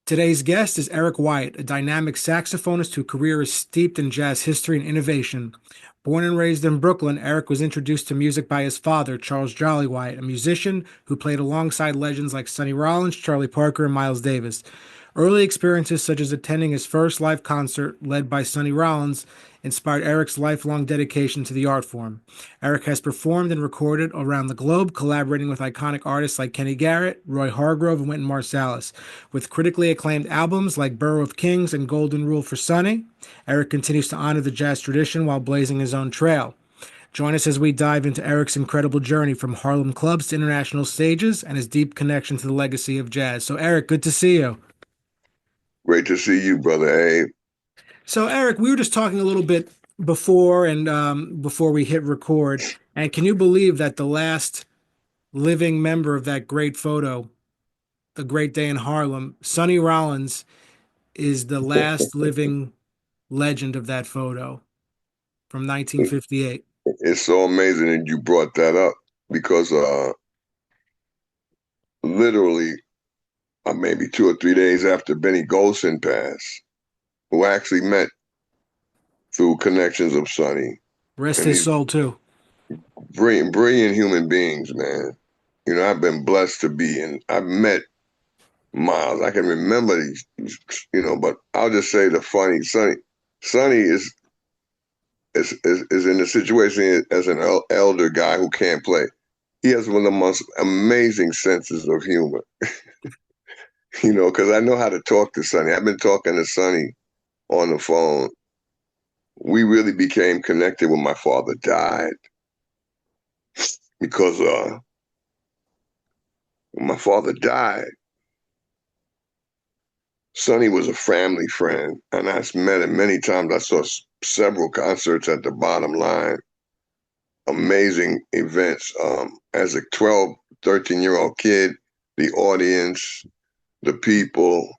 Today's guest is Eric Wyatt, a dynamic saxophonist whose career is steeped in jazz history and innovation. Born and raised in Brooklyn, Eric was introduced to music by his father, Charles "Jolly" Wyatt, a musician who played alongside legends like Sonny Rollins, Charlie Parker, and Miles Davis. Early experiences such as attending his first live concert, led by Sonny Rollins, inspired Eric's lifelong dedication to the art form. Eric has performed and recorded around the globe, collaborating with iconic artists like Kenny Garrett, Roy Hargrove, and Wynton Marsalis. With critically acclaimed albums like Borough of Kings and Golden Rule for Sonny, Eric continues to honor the jazz tradition while blazing his own trail. Join us as we dive into Eric's incredible journey from Harlem clubs to international stages and his deep connection to the legacy of jazz. So, Eric, good to see you. Great to see you, brother Abe. So, Eric, we were just talking a little bit before we hit record, and can you believe that the last living member of that great photo, The Great Day in Harlem, Sonny Rollins, is the last living legend of that photo from 1958. It's so amazing that you brought that up because literally maybe 2 or 3 days after Benny Golson passed, who I actually met through connections of Sonny. Rest And his these soul, too. brilliant human beings, man. You know, I've been blessed to be, and I've met Miles. I can remember these, but I'll just say the funny Sonny is in a situation as an elder guy who can't play. He has one of the most amazing senses of humor, because I know how to talk to Sonny. I've been talking to Sonny on the phone. We really became connected when my father died because when my father died, Sonny was a family friend, and I met him many times. I saw several concerts at the Bottom Line, amazing events. As a 12, 13-year-old kid, the audience, the people,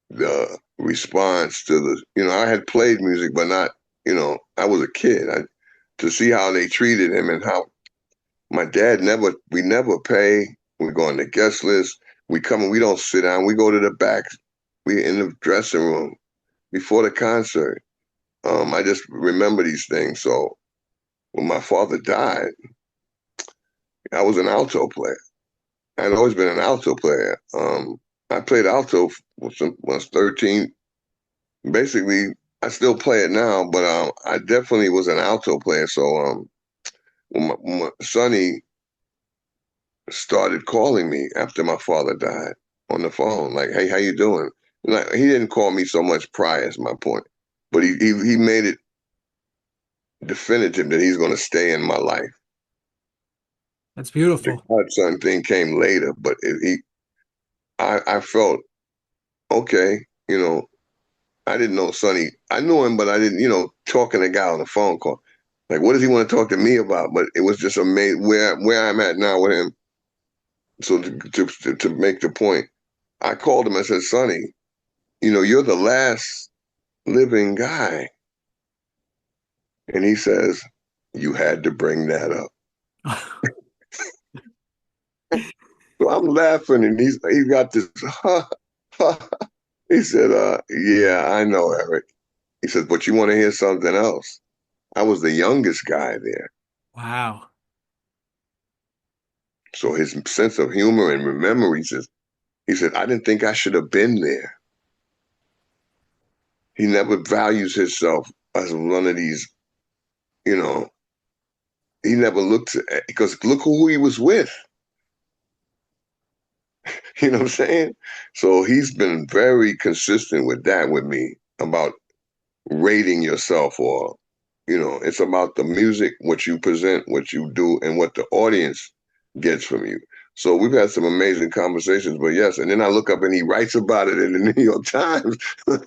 the response to I had played music, but not, I was a kid. To see how they treated him and how my dad we never pay. We go on the guest list. We come and we don't sit down. We go to the back. We in the dressing room before the concert. I just remember these things. So when my father died, I was an alto player. I'd always been an alto player. I played alto when I was 13. Basically, I still play it now, but I definitely was an alto player. So when Sonny started calling me after my father died on the phone, like, "Hey, how you doing?" Like, he didn't call me so much prior, is my point, but he made it definitive that he's going to stay in my life. That's The beautiful. godson thing came later, but I felt okay. I didn't know Sonny. I knew him, but I didn't, talking to a guy on the phone call. Like, what does he want to talk to me about? But it was just amazing where I'm at now with him. So to make the point, I called him and said, "Sonny, you're the last living guy." And he says, "You had to bring that up." So I'm laughing, and he's got this. He said, "Yeah, I know, Eric." He said, "But you want to hear something else?" I was the youngest guy there. Wow. So his sense of humor and memories he said, "I didn't think I should have been there." He never values himself as one of these, he never looked at, because look who he was with. You know what I'm saying? So he's been very consistent with that with me about rating yourself, or, it's about the music, what you present, what you do, and what the audience gets from you. So we've had some amazing conversations, but yes, and then I look up and he writes about it in the New York Times.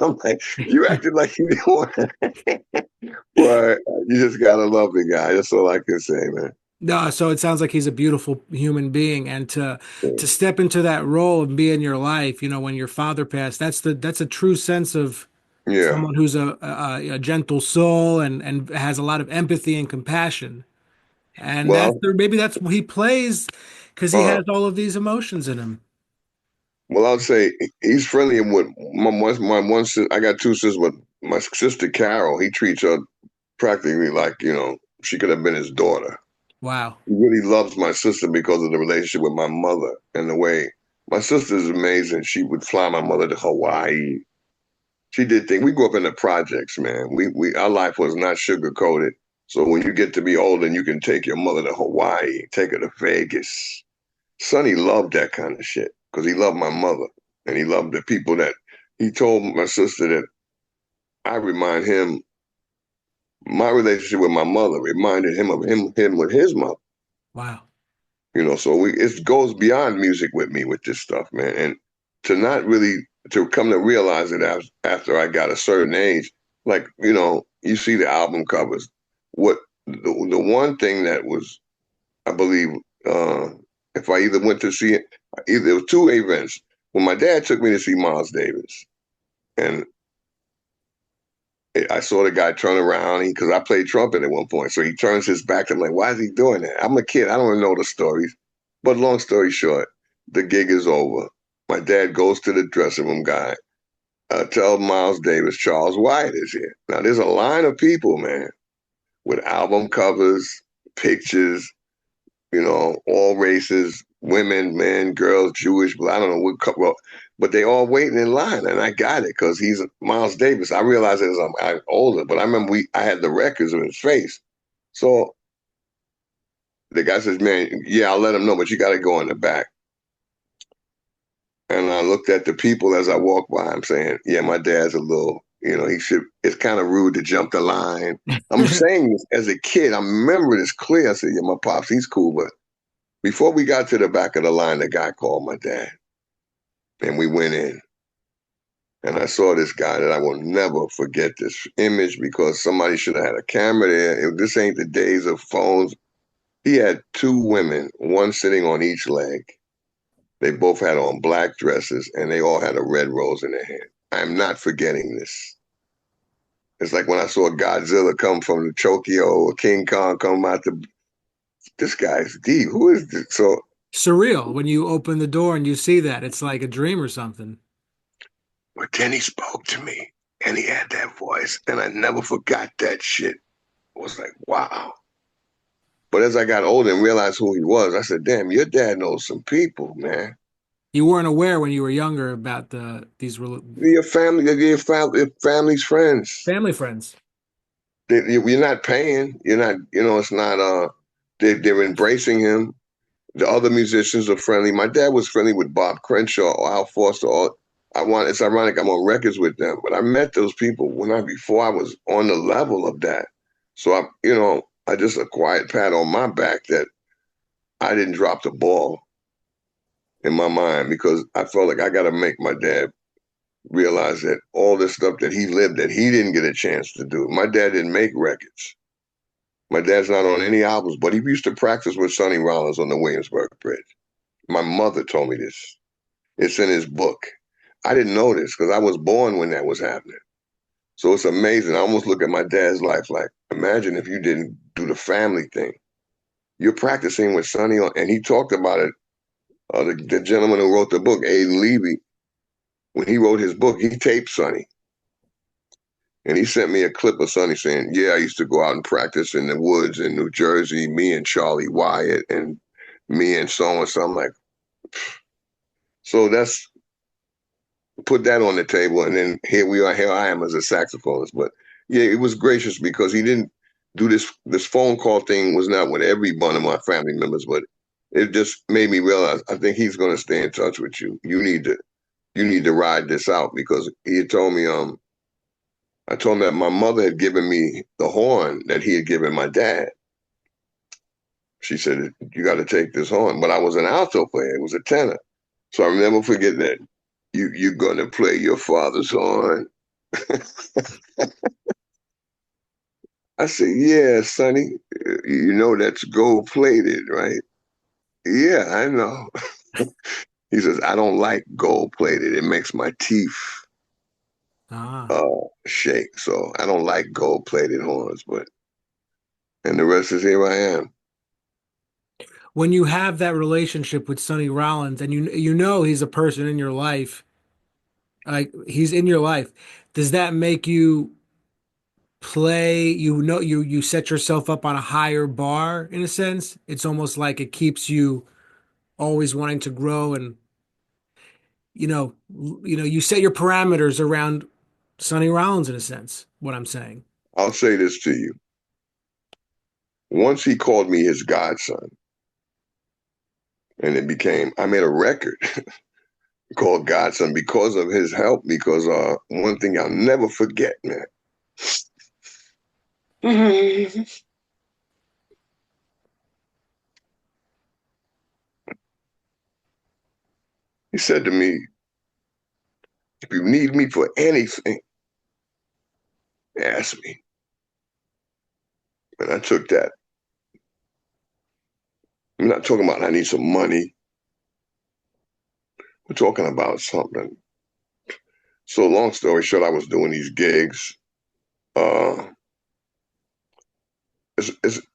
I'm like, you acted like you didn't want to. Well, you just gotta love the guy. That's all I can say, man. No, so it sounds like he's a beautiful human being, and to step into that role and be in your life, when your father passed, that's a true sense of Yeah. someone who's a gentle soul and has a lot of empathy and compassion, and Well, maybe that's what he plays because he uh, has all of these emotions in him. Well, I'll say he's friendly with my one sister. I got two sisters, but my sister Carol, he treats her practically like, she could have been his daughter. Wow. He really loves my sister because of the relationship with my mother and the way my sister is amazing. She would fly my mother to Hawaii. She did things. We grew up in the projects, man. We our life was not sugar coated. So when you get to be older and you can take your mother to Hawaii, take her to Vegas. Sonny loved that kind of shit because he loved my mother and he loved the people that he told my sister that I remind him my relationship with my mother reminded him of him with his mother. Wow. So it goes beyond music with me with this stuff, man. And to not really to come to realize it after I got a certain age, like you see the album covers. What the one thing that was, I believe, if I either went to see it, either there was two events. When my dad took me to see Miles Davis, and I saw the guy turn around because I played trumpet at one point. So he turns his back. I'm like, why is he doing that? I'm a kid. I don't know the stories. But long story short, the gig is over. My dad goes to the dressing room guy. Tell Miles Davis, Charles Wyatt is here. Now, there's a line of people, man, with album covers, pictures, all races, women, men, girls, Jewish, I don't know what couple, but they all waiting in line, and I got it because he's Miles Davis. I realized it as I'm older, but I remember I had the records of his face. So the guy says, "Man, yeah, I'll let him know, but you got to go in the back." And I looked at the people as I walked by. I'm saying, "Yeah, my dad's a little, he should. It's kind of rude to jump the line." I'm saying this as a kid. I remember this clear. I said, "Yeah, my pops, he's cool, but." Before we got to the back of the line, the guy called my dad, and we went in. And I saw this guy that I will never forget this image because somebody should have had a camera there. This ain't the days of phones. He had two women, one sitting on each leg. They both had on black dresses, and they all had a red rose in their hand. I'm not forgetting this. It's like when I saw Godzilla come from the Tokyo or King Kong come out the. This guy's deep. Who is this? So Surreal when you open the door and you see that. It's like a dream or something. but then he spoke to me and he had that voice, and I never forgot that shit. I was like, wow. But as I got older and realized who he was, I said, damn, your dad knows some people, man. You weren't aware when you were younger about Your family, your family's friends. family friends. You're not paying. You're not, it's not, they're embracing him. The other musicians are friendly. My dad was friendly with Bob Crenshaw or Al Foster. It's ironic I'm on records with them, but I met those people before I was on the level of that. So I just a quiet pat on my back that I didn't drop the ball in my mind because I felt like I got to make my dad realize that all this stuff that he lived that he didn't get a chance to do. My dad didn't make records. My dad's not on any albums, but he used to practice with Sonny Rollins on the Williamsburg Bridge. My mother told me this. It's in his book. I didn't know this because I was born when that was happening. So it's amazing. I almost look at my dad's life like, imagine if you didn't do the family thing. You're practicing with Sonny, and he talked about it. The gentleman who wrote the book, Aiden Levy, when he wrote his book, he taped Sonny. And he sent me a clip of Sonny saying, yeah, I used to go out and practice in the woods in New Jersey, me and Charlie Wyatt and me and so and so. I'm like, so that's put that on the table. And then here we are, here I am as a saxophonist. But yeah, it was gracious because he didn't do this phone call thing was not with every one of my family members, but it just made me realize I think he's gonna stay in touch with you. You need to ride this out because he had told me, I told him that my mother had given me the horn that he had given my dad. She said, you got to take this horn. But I was an alto player. It was a tenor. So I'll never forget that. You're going to play your father's horn. I said, yeah, Sonny, you know that's gold plated, right? Yeah, I know. He says, I don't like gold plated. It makes my teeth Ah. shake. So I don't like gold plated horns, and the rest is here I am. when you have that relationship with Sonny Rollins and you know he's a person in your life, like he's in your life, does that make you play, you set yourself up on a higher bar in a sense? It's almost like it keeps you always wanting to grow and you set your parameters around Sonny Rollins in a sense, what I'm saying. I'll say this to you. Once he called me his godson, and I made a record called Godson because of his help, because one thing I'll never forget, man. He said to me, if you need me for anything, ask me. And I took that. I'm not talking about I need some money. We're talking about something. So long story short, I was doing these gigs. Uh,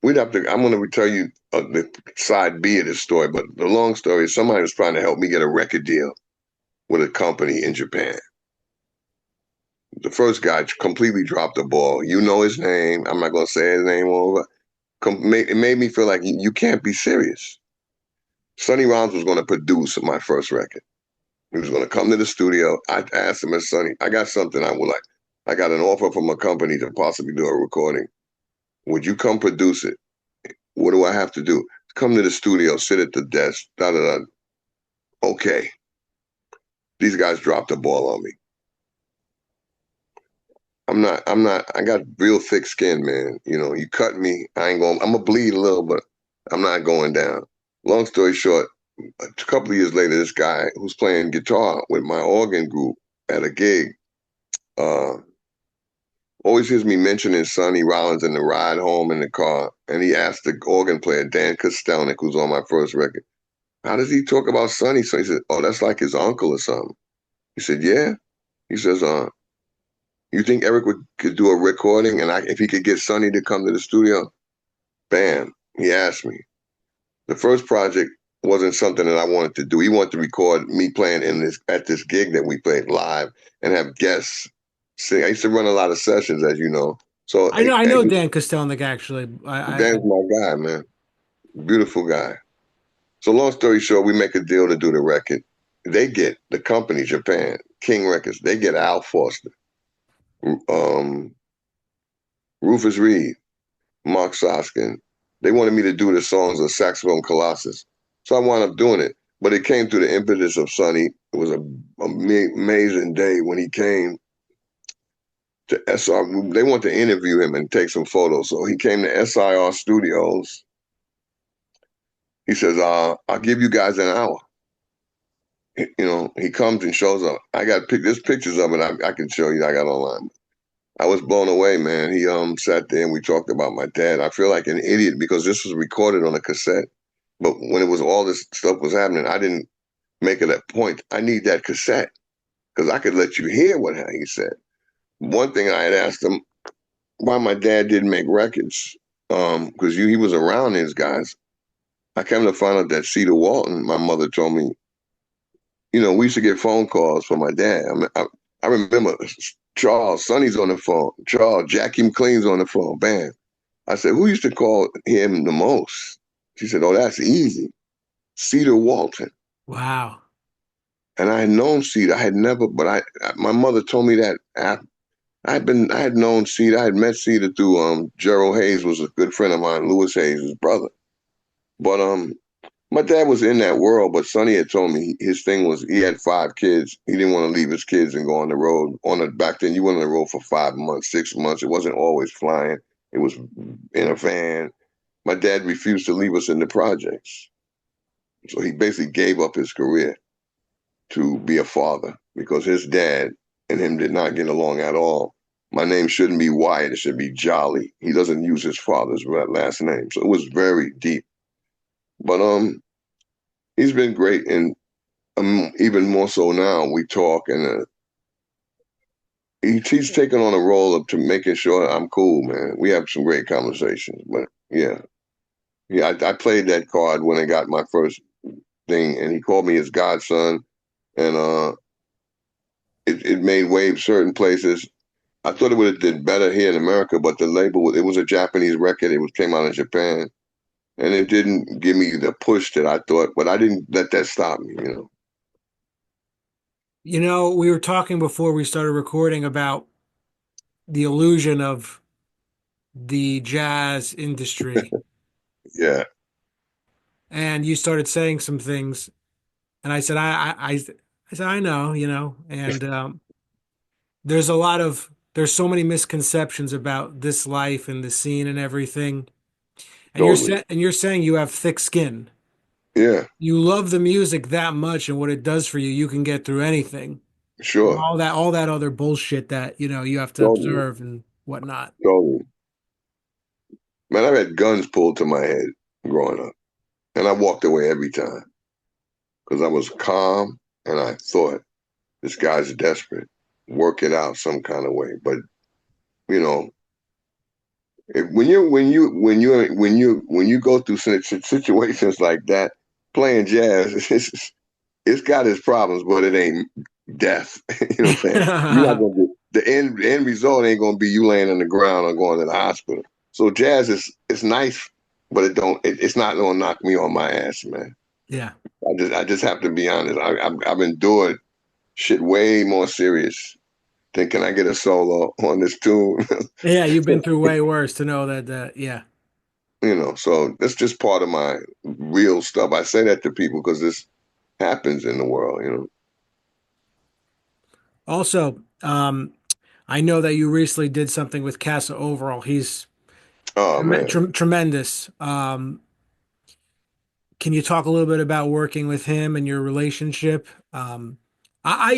we'd have to. I'm going to tell you the side B of this story, but the long story is somebody was trying to help me get a record deal with a company in Japan. The first guy completely dropped the ball. You know his name. I'm not going to say his name over. It made me feel like you can't be serious. Sonny Rollins was going to produce my first record. He was going to come to the studio. I asked him, Sonny, I got something I would like. I got an offer from a company to possibly do a recording. Would you come produce it? What do I have to do? Come to the studio, sit at the desk, da da da. Okay. These guys dropped the ball on me. I got real thick skin, man. You cut me, I'm gonna bleed a little, but I'm not going down. Long story short, a couple of years later, this guy who's playing guitar with my organ group at a gig, uh, always hears me mentioning Sonny Rollins in the ride home in the car. And he asked the organ player, Dan Kostelnik, who's on my first record, how does he talk about Sonny? So he said, oh, that's like his uncle or something. He said, yeah. He says, you think Eric could do a recording and if he could get Sonny to come to the studio? Bam. He asked me. The first project wasn't something that I wanted to do. He wanted to record me playing at this gig that we played live and have guests sing. I used to run a lot of sessions, as you know. So I know Dan Kostelnik actually. Dan's my guy, man. Beautiful guy. So long story short, we make a deal to do the record. They get the company, Japan, King Records. They get Al Foster, um, Rufus Reid, Mark Soskin. They wanted me to do the songs of Saxophone Colossus. So I wound up doing it. But it came through the impetus of Sonny. It was an amazing day when he came to SR. They want to interview him and take some photos. So he came to SIR Studios. He says, I'll give you guys an hour. He comes and shows up. There's pictures of it I can show you. I got online. I was blown away, man. He sat there and we talked about my dad. I feel like an idiot because this was recorded on a cassette. But when it was all this stuff was happening, I didn't make it a point. I need that cassette because I could let you hear what he said. One thing I had asked him why my dad didn't make records, because he was around these guys. I came to find out that Cedar Walton, my mother told me, we used to get phone calls from my dad. I remember Charles, Sonny's on the phone. Charles, Jackie McLean's on the phone. Bam. I said, who used to call him the most? She said, oh, that's easy. Cedar Walton. Wow. And I had known Cedar. I had never, but my mother told me that I had known Cedar. I had met Cedar through Gerald Hayes was a good friend of mine, Louis Hayes' brother. But my dad was in that world, but Sonny had told me his thing was he had 5 kids. He didn't want to leave his kids and go on the road. Back then, you went on the road for 5 months, 6 months. It wasn't always flying. It was in a van. My dad refused to leave us in the projects. So he basically gave up his career to be a father because his dad and him did not get along at all. My name shouldn't be Wyatt. It should be Jolly. He doesn't use his father's last name. So it was very deep. But he's been great, and even more so now. We talk, and he's taken on a role to making sure I'm cool, man. We have some great conversations, but yeah. Yeah, I played that card when I got my first thing, and he called me his godson, and it made waves certain places. I thought it would have did better here in America, but the label, it was a Japanese record. It was came out in Japan, and it didn't give me the push that I thought. But I didn't let that stop me, you know. You know, we were talking before we started recording about the illusion of the jazz industry, Yeah, and you started saying some things, and I said, I said, I know, you know, and there's a lot of there's so many misconceptions about this life and the scene and everything. And totally. you're saying you have thick skin. Yeah, You love the music that much and what it does for you, you can get through anything. sure, All that other bullshit that, you know, you have to totally, observe and whatnot. totally. Man, I've had guns pulled to my head growing up, and I walked away every time because I was calm and I thought this guy's desperate, work it out some kind of way. But you know, when you go through situations like that, playing jazz, it's got its problems, but it ain't death. You know what I'm saying? You're not gonna the end result ain't gonna be you laying on the ground or going to the hospital. So jazz is it's nice, but it's not gonna knock me on my ass, man. Yeah. I just have to be honest. I've endured shit way more serious. Think, can I get a solo on this tune? Yeah, you've been through way worse to know that yeah. You know, so that's just part of my real stuff. I say that to people because this happens in the world, you know. Also, I know that you recently did something with Casa overall. He's Oh man. tremendous. Can you talk a little bit about working with him and your relationship? You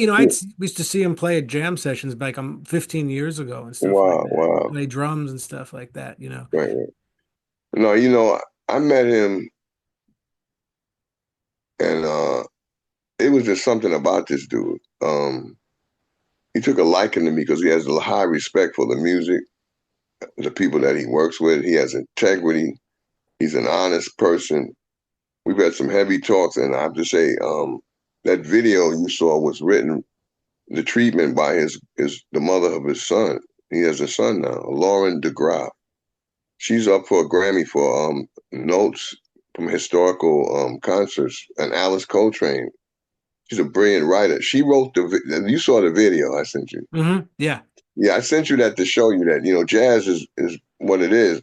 know, used to see him play at jam sessions like 15 years ago and stuff like Wow, that. wow. Play drums and stuff like that, you know. Right, right. No, you know, I met him and it was just something about this dude. He took a liking to me because he has a high respect for the music, the people that he works with. He has integrity. He's an honest person. We've had some heavy talks, and I have to say, that video you saw was written, the treatment by his the mother of his son. He has a son now, Lauren DeGraff. She's up for a Grammy for notes from historical concerts, and Alice Coltrane. She's a brilliant writer. She wrote you saw the video I sent you. Yeah. Yeah, I sent you that to show you that, you know, jazz is what it is.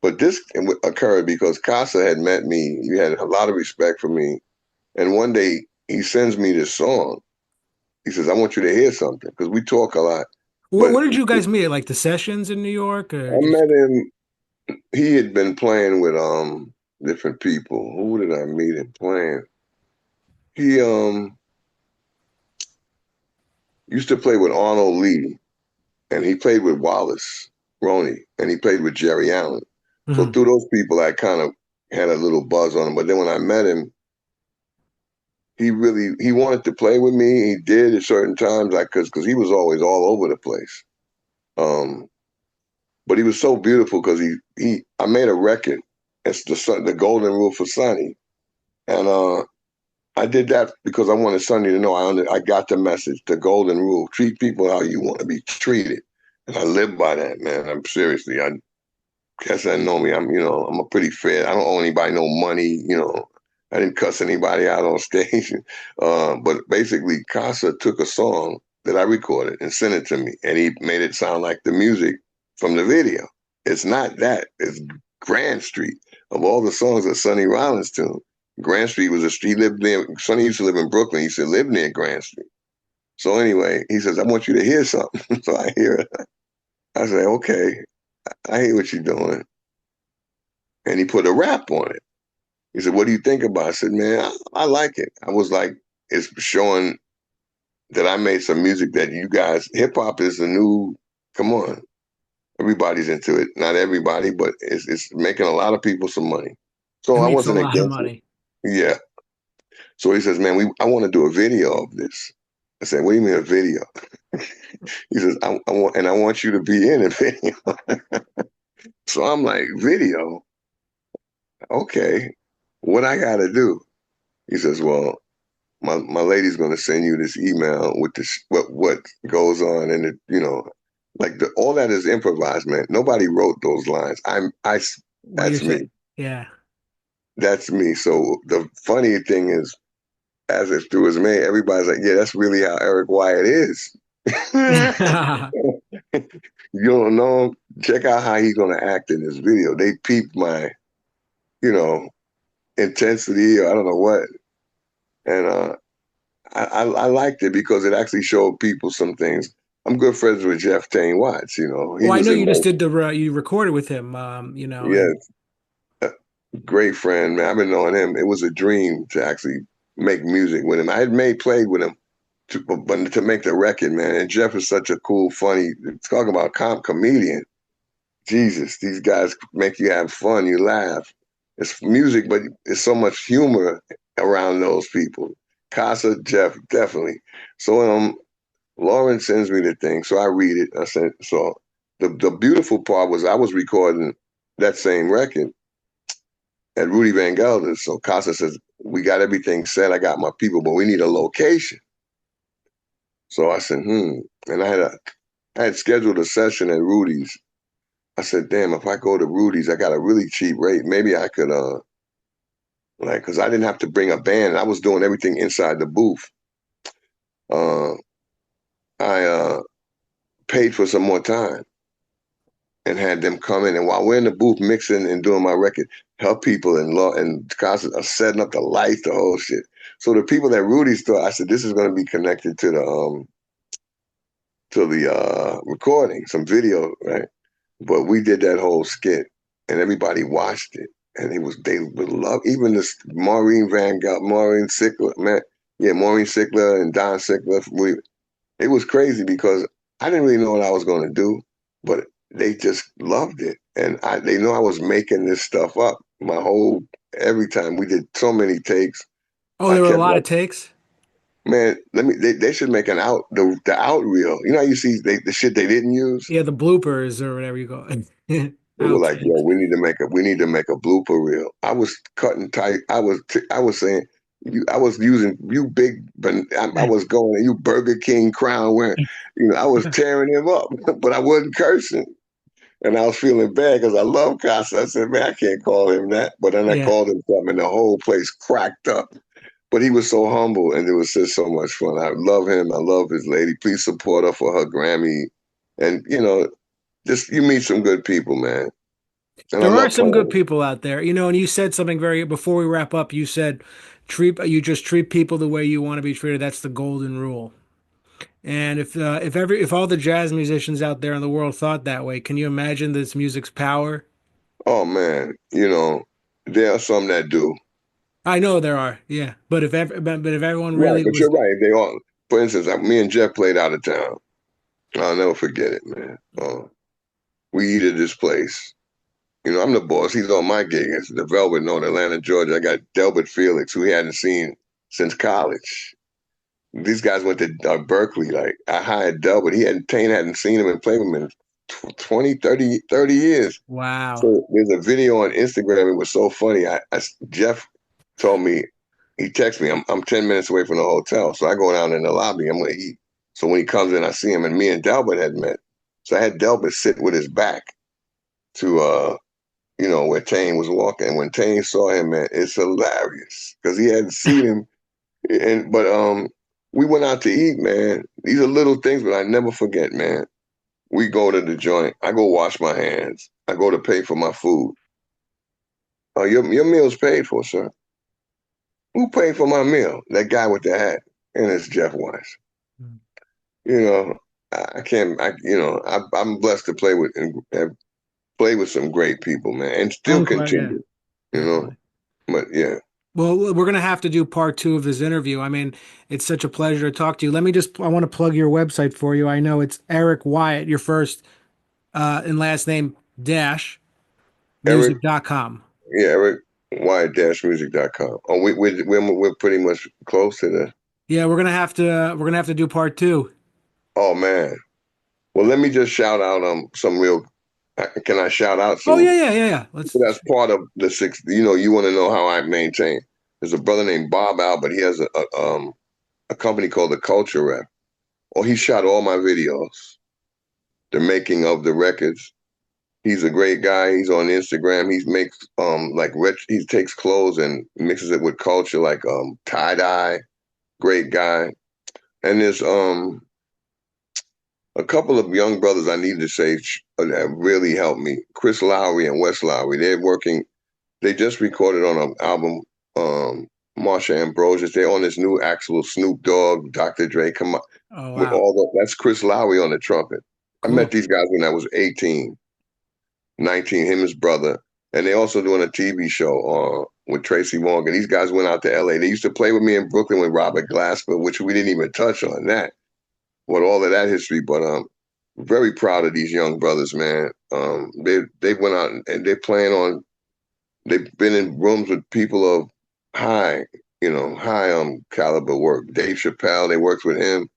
But this occurred because Casa had met me. He had a lot of respect for me. And one day he sends me this song. He says, I want you to hear something because we talk a lot. But Where did you guys meet? Like the sessions in New York or I just met him. He had been playing with different people. Who did I meet him playing? He used to play with Arnold Lee, and he played with Wallace Roney, and he played with Jerry Allen. So Mhm. through those people, I kind of had a little buzz on him. But then when I met him, he wanted to play with me. He did at certain times, like because he was always all over the place. Um, but he was so beautiful because he I made a record. It's the Golden Rule for Sonny, and I did that because I wanted Sonny to know I got the message, the golden rule: treat people how you want to be treated, and I live by that, man. I'm seriously, I guess I know me. I'm a pretty fair. I don't owe anybody no money, you know. I didn't cuss anybody out on stage, but basically, Casa took a song that I recorded and sent it to me, and he made it sound like the music from the video. It's not that. It's Grand Street. Of all the songs that Sonny Rollins tuned, Grand Street was a street. He lived near. Sonny used to live in Brooklyn. He used to live near Grand Street. So anyway, he says, "I want you to hear something." So I hear it. I say, "Okay, I hear what you're doing." And he put a rap on it. He said, "What do you think about it?" I said, "Man, I like it." I was like, "It's showing that I made some music that you guys. Hip hop is the new. Come on, everybody's into it. Not everybody, but it's making a lot of people some money." It So I makes a wasn't lot of against it. money. Yeah. So he says, "Man, I want to do a video of this." I said, "What do you mean a video?" He says, I want you to be in a video." So I'm like, video. Okay, what I gotta do? He says, well, my lady's gonna send you this email with this what goes on, and it, like all that is improvised, man. Nobody wrote those lines. What you're That's saying? me. Yeah. That's me. So the funny thing is, as if through his man, everybody's like, yeah, that's really how Eric Wyatt is. You don't know him? Check out how he's gonna act in this video. They peeped my, you know, intensity or I don't know what, and I liked it because it actually showed people some things. I'm good friends with Tain Watts. He Well, I was know in you just my, did you recorded with him, yeah, and great friend, man. I've been knowing him. It was a dream to actually make music with him. I had played with him, but to make the record, man. And Jeff is such a cool, funny, talking about comedian. Jesus, these guys make you have fun, you laugh. It's music, but it's so much humor around those people. Casa, Jeff, definitely. So Lauren sends me the thing, so I read it. I said, so the beautiful part was I was recording that same record at Rudy Van Gelder's. So Casa says, we got everything set. I got my people, but we need a location. So I said, and I had scheduled a session at Rudy's. I said, damn, if I go to Rudy's, I got a really cheap rate. Maybe I could, because I didn't have to bring a band. I was doing everything inside the booth. Uh, I paid for some more time and had them come in. And while we're in the booth mixing and doing my record, help people and constantly setting up the lights, the whole shit. So the people that Rudy's thought, I said, this is going to be connected to the recording, some video, right? But we did that whole skit, and everybody watched it, and they would love even this Maureen Sickler, man, yeah, Maureen Sickler and Don Sickler. It was crazy because I didn't really know what I was going to do, but they just loved it, and they know I was making this stuff up. Every time we did so many takes, oh, I there were a kept lot of like, takes. man, they should make the out reel. You know how you see the shit they didn't use. Yeah, the bloopers or whatever you call it. They were like, "Yo, Outtakes. we need to make a blooper reel." I was cutting tight. I was saying, I was using you big, but I was going you Burger King crown wearing. I was tearing him up, but I wasn't cursing, and I was feeling bad because I love Casa. I said, "Man, I can't call him that," but then I Yeah. called him something, and the whole place cracked up. But he was so humble, and it was just so much fun. I love him. I love his lady. Please support her for her Grammy, and just you meet some good people, man. And I There are love some good playing. people out there, and you said something very before we wrap up. You said you just treat people the way you want to be treated. That's the golden rule. And if all the jazz musicians out there in the world thought that way, can you imagine this music's power? Oh man, there are some that do. I know there are, yeah. But if everyone Right, really but you're was, right. They all, for instance, me and Jeff played out of town. I'll never forget it, man. We eat at this place. I'm the boss. He's on my gig. It's the Velvet Note, Atlanta, Georgia. I got Delbert Felix, who he hadn't seen since college. These guys went to Berkeley. Like, I hired Delbert. Tain hadn't seen him and played with him in 20, 30 years. wow, So there's a video on Instagram. It was so funny. Jeff told me, he texted me, I'm 10 minutes away from the hotel. So I go down in the lobby, I'm going to eat. So when he comes in, I see him, and me and Delbert had met. So I had Delbert sit with his back to, where Tain was walking. When Tain saw him, man, it's hilarious because he hadn't seen him. But we went out to eat, man. These are little things, but I never forget, man. We go to the joint. I go wash my hands. I go to pay for my food. Oh, your meal's paid for, sir. Who paid for my meal? That guy with the hat. And it's Jeff Weiss. You know, I can't. I'm blessed to play with and have played with some great people, man, and still I'm glad. Yeah, continue. You know, definitely. but yeah, Well, we're gonna have to do part two of this interview. I mean, it's such a pleasure to talk to you. I want to plug your website for you. I know it's Eric Wyatt, your first and last name dash Eric. music.com. Yeah, Eric. Wyatt-music.com. Oh, we're pretty much close to the. Yeah, we're gonna have to do part two. Oh man. Well, let me just shout out some real. Can I shout out Oh some? yeah, yeah, yeah, yeah. Let's. That's part of the six. You want to know how I maintain. There's a brother named Bob Albert. He has a company called the Culture Rep. Oh, he shot all my videos, the making of the records. He's a great guy. He's on Instagram. He makes like he takes clothes and mixes it with culture, like tie dye. Great guy. And there's a couple of young brothers I need to say that really helped me. Chris Lowry and Wes Lowry. They're working. They just recorded on an album. Marsha Ambrosius. They're on this new actual Snoop Dogg, Dr. Dre. Come on, Oh with wow, all that's Chris Lowry on the trumpet. I met cool. these guys when I was 18, 19. Him and his brother, and they also doing a TV show with Tracy Morgan. These guys went out to LA. They used to play with me in Brooklyn with Robert Glasper, which we didn't even touch on that. With all of that history, but very proud of these young brothers, man. They went out and they're playing on. They've been in rooms with people of high, high caliber work. Dave Chappelle, they worked with him.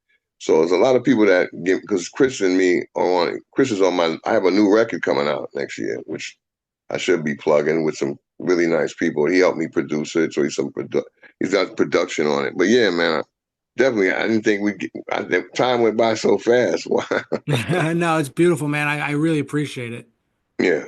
So there's a lot of people that give, because Chris and me are on. Chris is on my. I have a new record coming out next year, which I should be plugging with some really nice people. He helped me produce it, so he's got production on it. But yeah, man, definitely. I didn't think time went by so fast. Wow. No, it's beautiful, man. I really appreciate it. Yeah.